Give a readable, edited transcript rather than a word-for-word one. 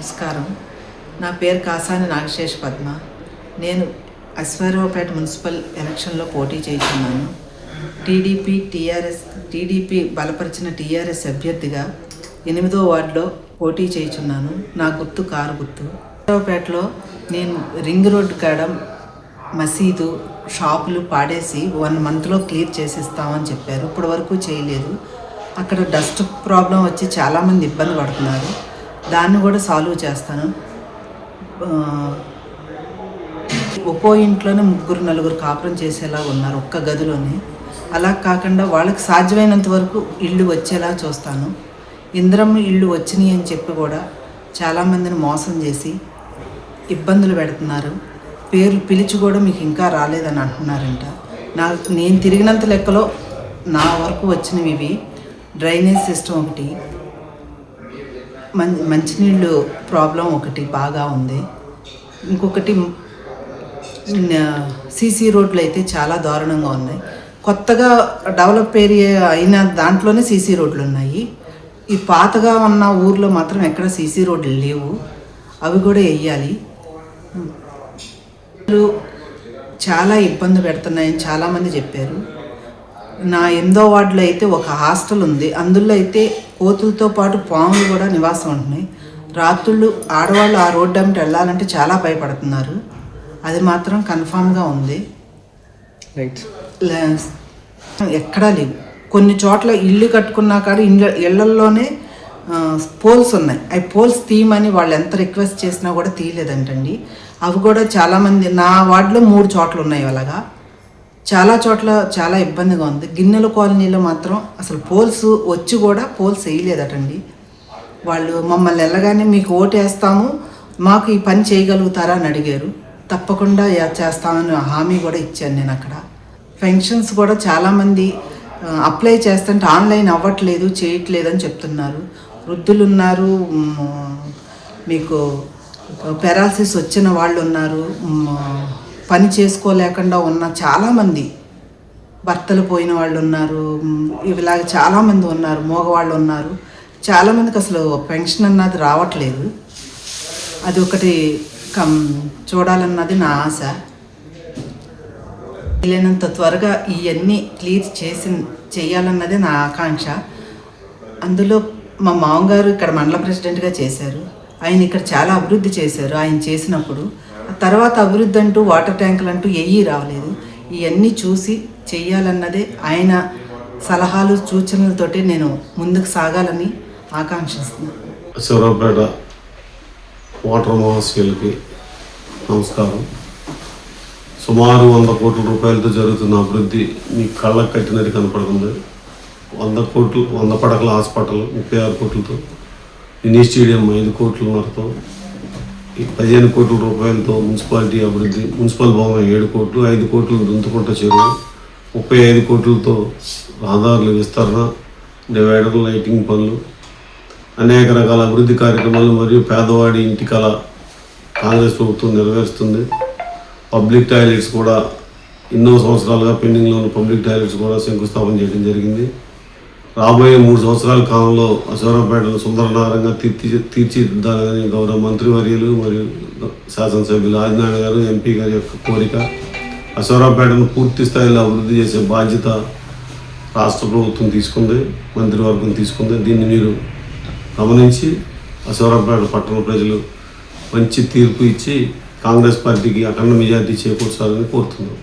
నమస్కారం. నా పేరు కాసాని నాగశేష పద్మ. నేను అశ్వారావుపేట మున్సిపల్ ఎలక్షన్లో పోటీ చేస్తున్నాను. టీడీపీ బలపరిచిన టీఆర్ఎస్ అభ్యర్థిగా 8వ వార్డులో పోటీ చేస్తున్నాను. నా గుర్తు కారు గుర్తు. అశ్వారావుపేటలో నేను రింగ్ రోడ్డు కాడ మసీదు షాపులు పాడేసి 1 మంత్లో క్లియర్ చేసిస్తామని చెప్పారు. ఇప్పటి వరకు చేయలేదు. అక్కడ డస్ట్ ప్రాబ్లం వచ్చి చాలామంది ఇబ్బంది పడుతున్నారు. దాన్ని కూడా సాల్వ్ చేస్తాను. ఒక్కో ఇంట్లోనే 3-4 కాపురం చేసేలా ఉన్నారు ఒక్క గదిలోనే. అలా కాకుండా వాళ్ళకి సాధ్యమైనంత వరకు ఇల్లు వచ్చేలా చూస్తాను. ఇంద్రమ్మ ఇల్లు వచ్చినాయి అని చెప్పి కూడా చాలామందిని మోసం చేసి ఇబ్బందులు పెడుతున్నారు. పేర్లు పిలిచి కూడా మీకు ఇంకా రాలేదని అంటున్నారంట. నేను తిరిగినంత లెక్కలో నా వరకు వచ్చినవి ఇవి. డ్రైనేజ్ సిస్టమ్ ఒకటి, మంచినీళ్ళు ప్రాబ్లం ఒకటి బాగా ఉంది. ఇంకొకటి సీసీ రోడ్లు అయితే చాలా దారుణంగా ఉన్నాయి. కొత్తగా డెవలప్ ఏరియా అయిన దాంట్లోనే సీసీ రోడ్లు ఉన్నాయి. ఈ పాతగా ఉన్న ఊర్లో మాత్రం ఎక్కడ సీసీ రోడ్లు లేవు. అవి కూడా వేయాలి. చాలా ఇబ్బంది పెడుతున్నాయని చాలామంది చెప్పారు. నా 8వ వార్డులో అయితే ఒక హాస్టల్ ఉంది. అందులో అయితే కోతులతో పాటు పాములు కూడా నివాసం ఉంటున్నాయి. రాత్రుళ్ళు ఆడవాళ్ళు ఆ రోడ్డు అమ్మటి వెళ్ళాలంటే చాలా భయపడుతున్నారు. అది మాత్రం కన్ఫామ్గా ఉంది. ఎక్కడా లేవు. కొన్ని చోట్ల ఇల్లు కట్టుకున్నా కానీ ఇళ్లల్లోనే పోల్స్ ఉన్నాయి. అవి పోల్స్ తీయమని వాళ్ళు ఎంత రిక్వెస్ట్ చేసినా కూడా తీయలేదంటండి. అవి కూడా చాలామంది నా వార్డులో 3 చోట్ల ఉన్నాయి. అలాగా చాలా చోట్ల చాలా ఇబ్బందిగా ఉంది. గిన్నెల కాలనీలో మాత్రం అసలు పోల్స్ వచ్చి కూడా పోల్స్ వేయలేదటండి. వాళ్ళు మమ్మల్ని వెళ్ళగానే మీకు ఓటు వేస్తాము, మాకు ఈ పని చేయగలుగుతారా అని అడిగారు. తప్పకుండా చేస్తామని హామీ కూడా ఇచ్చాను నేను. అక్కడ పెన్షన్స్ కూడా చాలామంది అప్లై చేస్తుంటే ఆన్లైన్ అవ్వట్లేదు, చేయట్లేదు అని చెప్తున్నారు. వృద్ధులు ఉన్నారు, మీకు పెరాలసిస్ వచ్చిన వాళ్ళు ఉన్నారు, పని చేసుకోలేకుండా ఉన్న చాలామంది, భర్తలు పోయిన వాళ్ళు ఉన్నారు, ఇలాగ చాలామంది ఉన్నారు, మగవాళ్ళు ఉన్నారు. చాలామందికి అసలు పెన్షన్ అన్నది రావట్లేదు. అది ఒకటి చూడాలన్నది నా ఆశ. వీలైనంత త్వరగా ఇవన్నీ క్లియర్ చేయాలన్నది నా ఆకాంక్ష. అందులో మా మామగారు ఇక్కడ మండల ప్రెసిడెంట్గా చేశారు. ఆయన ఇక్కడ చాలా అభివృద్ధి చేశారు. ఆయన చేసినప్పుడు తర్వాత అభివృద్ధి అంటూ వాటర్ ట్యాంకులు అంటూ ఏవీ రావలేదు. ఇవన్నీ చూసి చెయ్యాలన్నదే ఆయన సలహాలు సూచనలతోటి నేను ముందుకు సాగాలని ఆకాంక్షిస్తున్నాను. అశ్వారావుపేట వాటర్ మహాశయులకి నమస్కారం. సుమారు 100 కోట్ల రూపాయలతో జరుగుతున్న అభివృద్ధి మీ కళ్ళకు కట్టినట్టు కనపడుతుంది. 100 కోట్లు, 100 పడకల హాస్పిటల్ 36 కోట్లతో, మినీ స్టేడియం 5 కోట్లన్నరతో, 15 కోట్ల రూపాయలతో మున్సిపాలిటీ అభివృద్ధి, మున్సిపల్ భవనం 7 కోట్లు, 5 కోట్లు దుంతుకుంట చెరువు, 35 కోట్లతో రహదారుల విస్తరణ, డివైడర్ లైటింగ్ పనులు, అనేక రకాల అభివృద్ధి కార్యక్రమాలు మరియు పేదవాడి ఇంటి కళ కాంగ్రెస్ ప్రభుత్వం నెరవేరుస్తుంది. పబ్లిక్ టాయిలెట్స్ కూడా ఎన్నో సంవత్సరాలుగా పెండింగ్లో ఉన్న పబ్లిక్ టాయిలెట్స్ కూడా శంకుస్థాపన చేయడం జరిగింది. రాబోయే 3 సంవత్సరాల కాలంలో అశ్వారావుపేటను సుందరనగరంగా తీర్చిదిద్దాలని గౌరవ మంత్రివర్యులు మరియు శాసనసభ్యులు ఆదినారాయణ గారు, ఎంపీ గారి యొక్క కోరిక. అశ్వారావుపేటను పూర్తి స్థాయిలో అభివృద్ధి చేసే బాధ్యత రాష్ట్ర ప్రభుత్వం తీసుకుంది, మంత్రివర్గం తీసుకుంది. దీన్ని మీరు గమనించి అశ్వారావుపేట పట్టణ ప్రజలు మంచి తీర్పు ఇచ్చి కాంగ్రెస్ పార్టీకి అఖండ మెజార్టీ చేకూర్చాలని కోరుతున్నాం.